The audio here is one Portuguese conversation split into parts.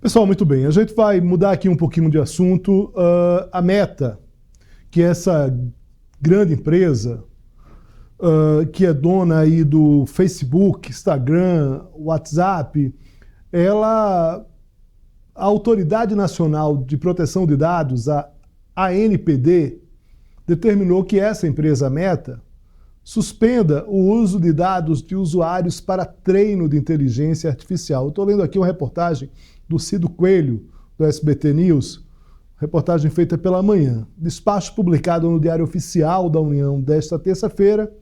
Pessoal, muito bem. A gente vai mudar aqui um pouquinho de assunto. A Meta, que é essa grande empresa que é dona aí do Facebook, Instagram, WhatsApp, ela, a Autoridade Nacional de Proteção de Dados, a ANPD, determinou que essa empresa Meta suspenda o uso de dados de usuários para treino de inteligência artificial. Eu estou lendo aqui uma reportagem do Cido Coelho, do SBT News, reportagem feita pela Manhã. Despacho publicado no Diário Oficial da União desta terça-feira.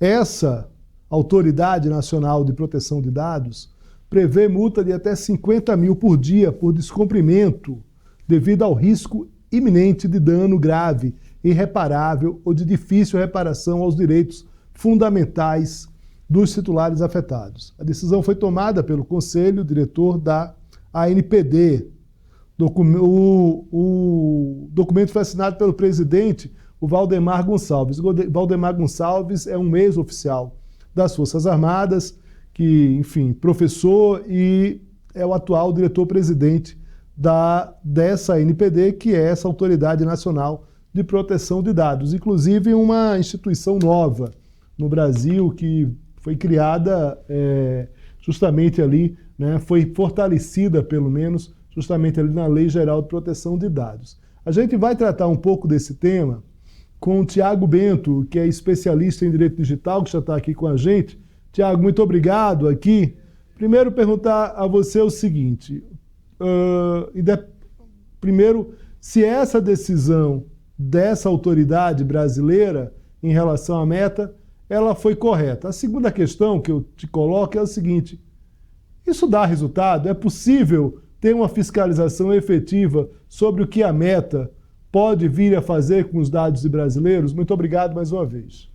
Essa Autoridade Nacional de Proteção de Dados prevê multa de até 50 mil por dia por descumprimento devido ao risco iminente de dano grave, irreparável ou de difícil reparação aos direitos fundamentais dos titulares afetados. A decisão foi tomada pelo Conselho Diretor da ANPD. O documento foi assinado pelo presidente, o Valdemar Gonçalves. O Valdemar Gonçalves é um ex-oficial das Forças Armadas, que, enfim, professor e é o atual diretor-presidente dessa ANPD, que é essa Autoridade Nacional de Proteção de Dados. Inclusive uma instituição nova no Brasil que foi criada justamente ali, né, foi fortalecida pelo menos justamente ali na Lei Geral de Proteção de Dados. A gente vai tratar um pouco desse tema com o Tiago Bento, que é especialista em Direito Digital, que já está aqui com a gente. Tiago, muito obrigado aqui. Primeiro perguntar a você o seguinte, primeiro, se essa decisão dessa autoridade brasileira em relação à Meta, ela foi correta. A segunda questão que eu te coloco é o seguinte, isso dá resultado? É possível ter uma fiscalização efetiva sobre o que a Meta pode vir a fazer com os dados de brasileiros? Muito obrigado mais uma vez.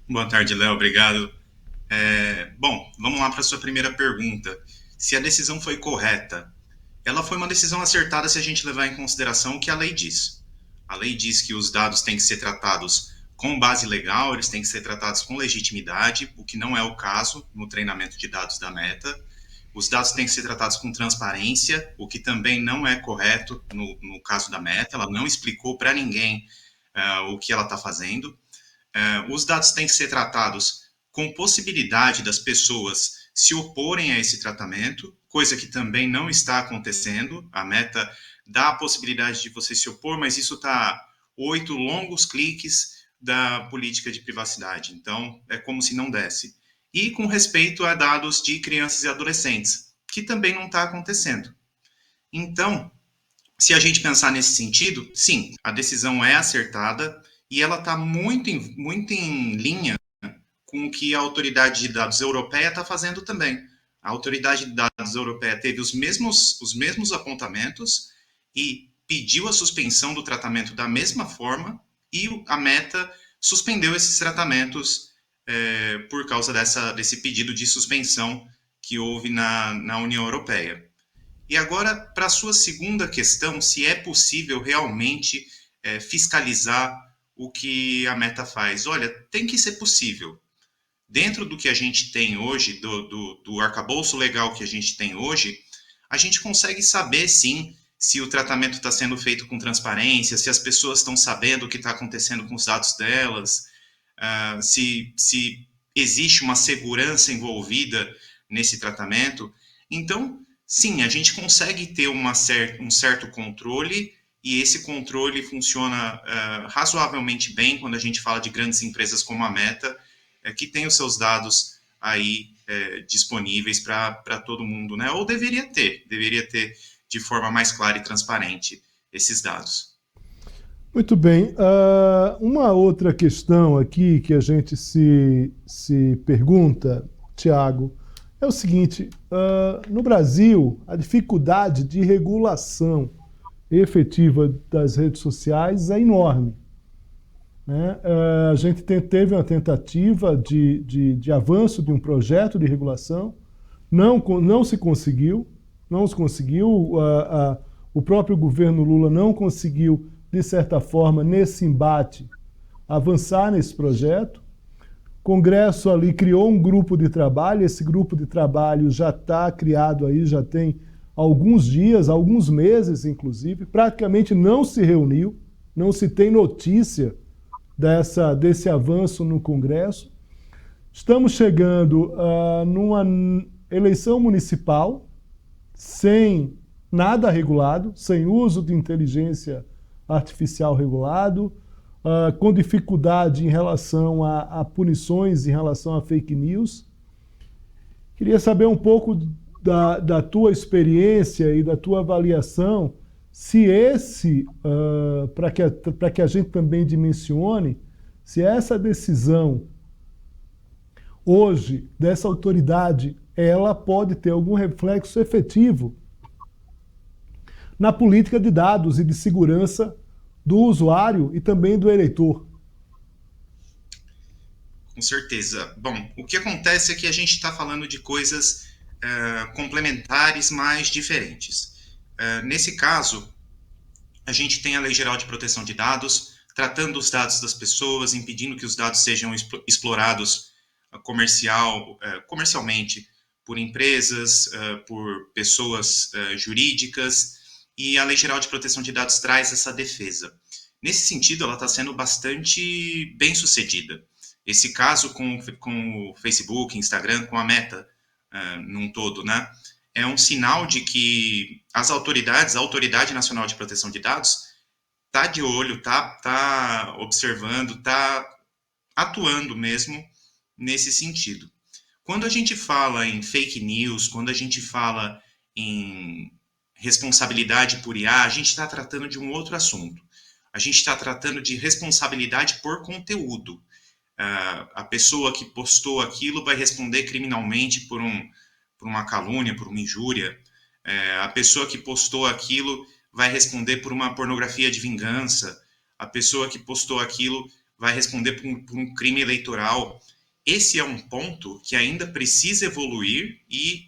Boa tarde, Léo. Obrigado. Bom, vamos lá para a sua primeira pergunta. Se a decisão foi correta, ela foi uma decisão acertada se a gente levar em consideração o que a lei diz. A lei diz que os dados têm que ser tratados com base legal, eles têm que ser tratados com legitimidade, o que não é o caso no treinamento de dados da Meta. Os dados têm que ser tratados com transparência, o que também não é correto no caso da Meta. Ela não explicou para ninguém o que ela está fazendo. Os dados têm que ser tratados com possibilidade das pessoas se oporem a esse tratamento, coisa que também não está acontecendo. A Meta dá a possibilidade de você se opor, mas isso está a 8 longos cliques da política de privacidade. Então, é como se não desse. E com respeito a dados de crianças e adolescentes, que também não está acontecendo. Então, se a gente pensar nesse sentido, sim, a decisão é acertada e ela está muito em linha com o que a Autoridade de Dados Europeia está fazendo também. A Autoridade de Dados Europeia teve os mesmos apontamentos e pediu a suspensão do tratamento da mesma forma e a Meta suspendeu esses tratamentos por causa desse pedido de suspensão que houve na União Europeia. E agora, para a sua segunda questão, se é possível realmente fiscalizar o que a Meta faz. Olha, tem que ser possível. Dentro do que a gente tem hoje, do arcabouço legal que a gente tem hoje, a gente consegue saber, sim, se o tratamento está sendo feito com transparência, se as pessoas estão sabendo o que está acontecendo com os dados delas, se existe uma segurança envolvida nesse tratamento. Então, sim, a gente consegue ter um certo controle e esse controle funciona razoavelmente bem quando a gente fala de grandes empresas como a Meta, que tem os seus dados aí disponíveis para todo mundo, né? Ou deveria ter de forma mais clara e transparente esses dados. Muito bem. Uma outra questão aqui que a gente se pergunta, Tiago, é o seguinte, no Brasil, a dificuldade de regulação efetiva das redes sociais é enorme. Né? A gente teve uma tentativa de avanço de um projeto de regulação, não se conseguiu, o próprio governo Lula não conseguiu, de certa forma, nesse embate, avançar nesse projeto. Congresso ali criou um grupo de trabalho, esse grupo de trabalho já está criado aí, já tem alguns dias, alguns meses, inclusive, praticamente não se reuniu, não se tem notícia desse avanço no Congresso. Estamos chegando numa eleição municipal sem nada regulado, sem uso de inteligência artificial regulado, com dificuldade em relação a punições, em relação a fake news. Queria saber um pouco da tua experiência e da tua avaliação, se para que a gente também dimensione, se essa decisão hoje dessa autoridade, ela pode ter algum reflexo efetivo na política de dados e de segurança do usuário e também do eleitor. Com certeza. Bom, o que acontece é que a gente está falando de coisas complementares, mas diferentes. Nesse caso, a gente tem a Lei Geral de Proteção de Dados, tratando os dados das pessoas, impedindo que os dados sejam explorados comercialmente por empresas, por pessoas jurídicas, e a Lei Geral de Proteção de Dados traz essa defesa. Nesse sentido, ela está sendo bastante bem sucedida. Esse caso com o Facebook, Instagram, com a Meta, num todo, né, é um sinal de que as autoridades, a Autoridade Nacional de Proteção de Dados, está de olho, está observando, está atuando mesmo nesse sentido. Quando a gente fala em fake news, quando a gente fala em responsabilidade por IA, a gente está tratando de um outro assunto. A gente está tratando de responsabilidade por conteúdo. A pessoa que postou aquilo vai responder criminalmente por uma calúnia, por uma injúria. A pessoa que postou aquilo vai responder por uma pornografia de vingança. A pessoa que postou aquilo vai responder por um crime eleitoral. Esse é um ponto que ainda precisa evoluir e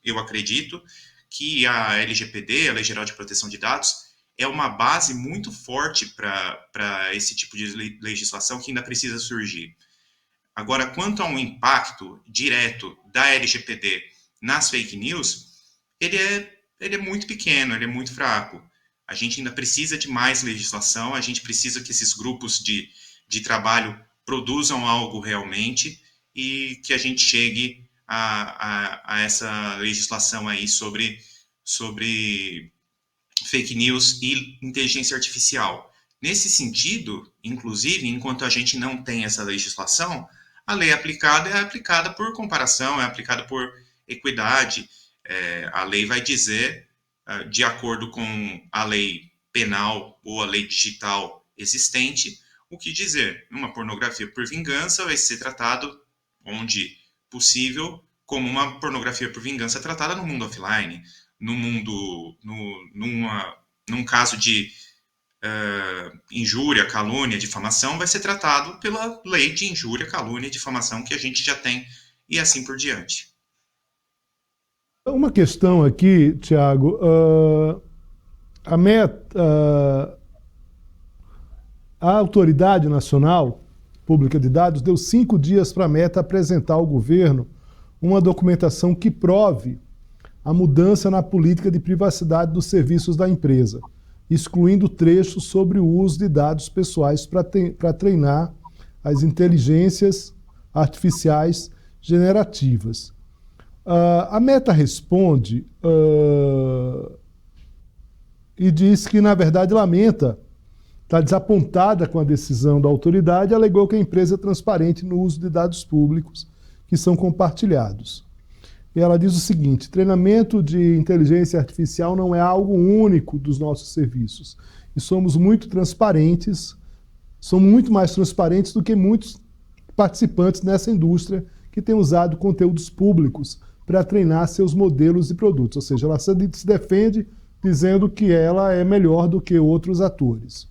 eu acredito que a LGPD, a Lei Geral de Proteção de Dados, é uma base muito forte para esse tipo de legislação que ainda precisa surgir. Agora, quanto a um impacto direto da LGPD nas fake news, ele é muito pequeno, ele é muito fraco. A gente ainda precisa de mais legislação, a gente precisa que esses grupos de trabalho produzam algo realmente e que a gente chegue a essa legislação aí sobre fake news e inteligência artificial. Nesse sentido, inclusive, enquanto a gente não tem essa legislação, a lei aplicada é aplicada por comparação, é aplicada por equidade. A lei vai dizer, de acordo com a lei penal ou a lei digital existente, o que dizer. Uma pornografia por vingança vai ser tratado, onde possível, como uma pornografia por vingança tratada no mundo offline. Num caso de injúria, calúnia, difamação, vai ser tratado pela lei de injúria, calúnia e difamação que a gente já tem, e assim por diante. Uma questão aqui, Tiago, a Autoridade Nacional Pública de Dados deu 5 dias para a Meta apresentar ao governo uma documentação que prove a mudança na política de privacidade dos serviços da empresa, excluindo trechos sobre o uso de dados pessoais para treinar as inteligências artificiais generativas. A Meta responde e diz que, na verdade, lamenta, está desapontada com a decisão da autoridade, alegou que a empresa é transparente no uso de dados públicos que são compartilhados. E ela diz o seguinte: treinamento de inteligência artificial não é algo único dos nossos serviços. E somos muito transparentes, somos muito mais transparentes do que muitos participantes nessa indústria que têm usado conteúdos públicos para treinar seus modelos e produtos. Ou seja, ela se defende dizendo que ela é melhor do que outros atores.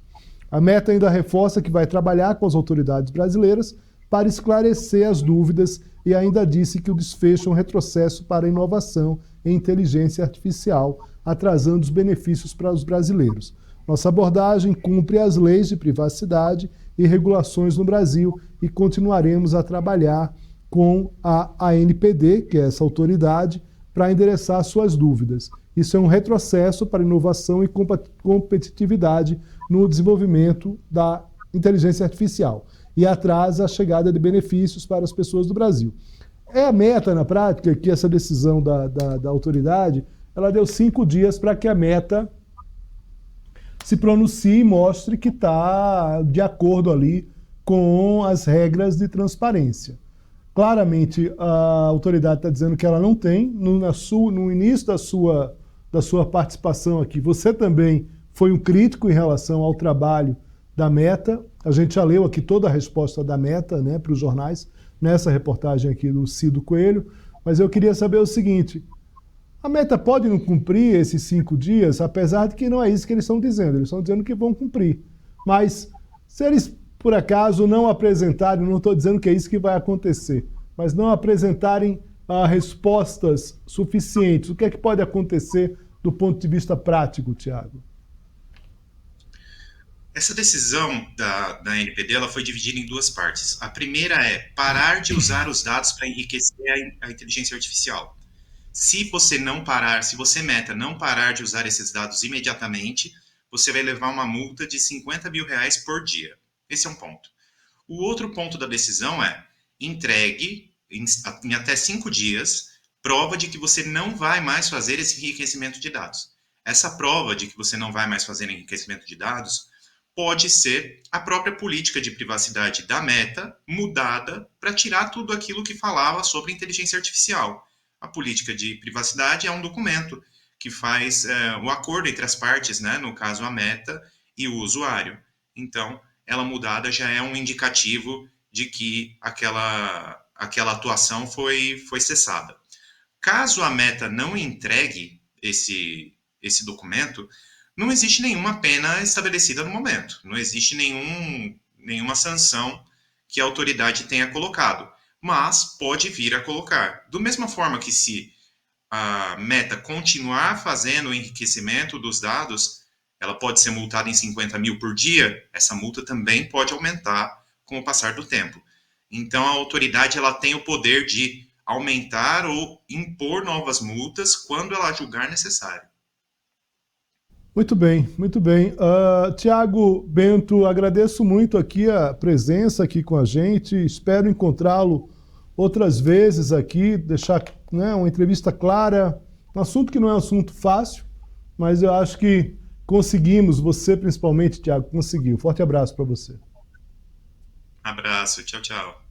A Meta ainda reforça que vai trabalhar com as autoridades brasileiras para esclarecer as dúvidas e ainda disse que o desfecho é um retrocesso para a inovação em inteligência artificial, atrasando os benefícios para os brasileiros. Nossa abordagem cumpre as leis de privacidade e regulações no Brasil e continuaremos a trabalhar com a ANPD, que é essa autoridade, para endereçar suas dúvidas. Isso é um retrocesso para inovação e competitividade no desenvolvimento da inteligência artificial e atrasa a chegada de benefícios para as pessoas do Brasil. É a Meta, na prática, que essa decisão da autoridade, ela deu 5 dias para que a Meta se pronuncie e mostre que está de acordo ali com as regras de transparência. Claramente, a autoridade está dizendo que ela não tem. No início da sua participação aqui, você também foi um crítico em relação ao trabalho da Meta. A gente já leu aqui toda a resposta da Meta, né, para os jornais, nessa reportagem aqui do Cido Coelho, mas eu queria saber o seguinte: a Meta pode não cumprir esses 5 dias, apesar de que não é isso que eles estão dizendo. Eles estão dizendo que vão cumprir. Mas se eles, por acaso, não apresentarem, não estou dizendo que é isso que vai acontecer, mas não apresentarem respostas suficientes, o que é que pode acontecer do ponto de vista prático, Tiago? Essa decisão da ANPD ela foi dividida em 2 partes. A primeira é parar de usar os dados para enriquecer a inteligência artificial. Se você Meta, não parar de usar esses dados imediatamente, você vai levar uma multa de R$50 mil por dia. Esse é um ponto. O outro ponto da decisão é: entregue em até 5 dias prova de que você não vai mais fazer esse enriquecimento de dados. Essa prova de que você não vai mais fazer enriquecimento de dados pode ser a própria política de privacidade da Meta mudada para tirar tudo aquilo que falava sobre inteligência artificial. A política de privacidade é um documento que faz o acordo entre as partes, né, no caso a Meta e o usuário. Então, ela mudada já é um indicativo de que aquela atuação foi cessada. Caso a Meta não entregue esse documento, não existe nenhuma pena estabelecida no momento. Não existe nenhuma sanção que a autoridade tenha colocado, mas pode vir a colocar. Da mesma forma que se a Meta continuar fazendo o enriquecimento dos dados, ela pode ser multada em 50 mil por dia, essa multa também pode aumentar com o passar do tempo. Então, a autoridade ela tem o poder de aumentar ou impor novas multas quando ela julgar necessário. Muito bem, muito bem. Tiago Bento, agradeço muito aqui a presença aqui com a gente. Espero encontrá-lo outras vezes aqui, deixar, né, uma entrevista clara, um assunto que não é um assunto fácil, mas eu acho que conseguimos, você principalmente, Tiago, conseguiu. Forte abraço para você. Abraço, tchau, tchau.